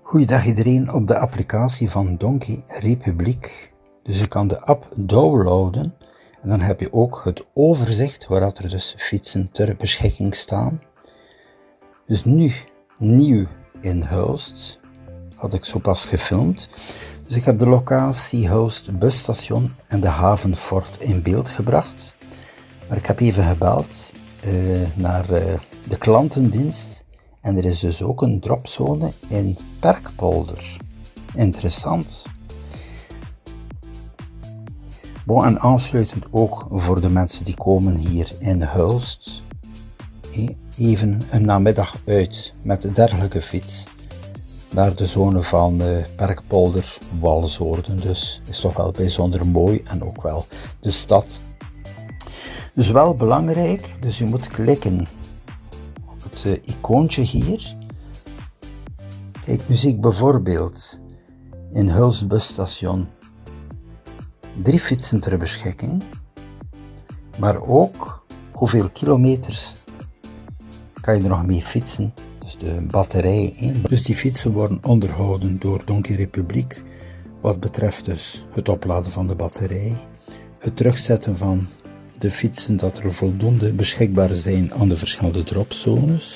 Goeiedag iedereen op de applicatie van Donkey Republiek. Dus je kan de app downloaden en dan heb je ook het overzicht waar er dus fietsen ter beschikking staan. Dus nu nieuw in Hulst, had ik zo pas gefilmd. Dus ik heb de locatie Hulst busstation en de havenfort in beeld gebracht. Maar ik heb even gebeld naar de klantendienst. En er is dus ook een dropzone in Perkpolder. Interessant. Bon, en aansluitend ook voor de mensen die komen hier in Hulst. Even een namiddag uit met de dergelijke fiets. Naar de zone van Perkpolder, Walzoorden. Dus is toch wel bijzonder mooi en ook wel de stad. Dus wel belangrijk, dus je moet klikken op het icoontje hier. Kijk, nu zie ik bijvoorbeeld in Hulst busstation 3 fietsen ter beschikking, maar ook hoeveel kilometers kan je er nog mee fietsen, dus de batterij. Dus die fietsen worden onderhouden door Donkey Republiek, wat betreft dus het opladen van de batterij, het terugzetten van de fietsen, dat er voldoende beschikbaar zijn aan de verschillende dropzones.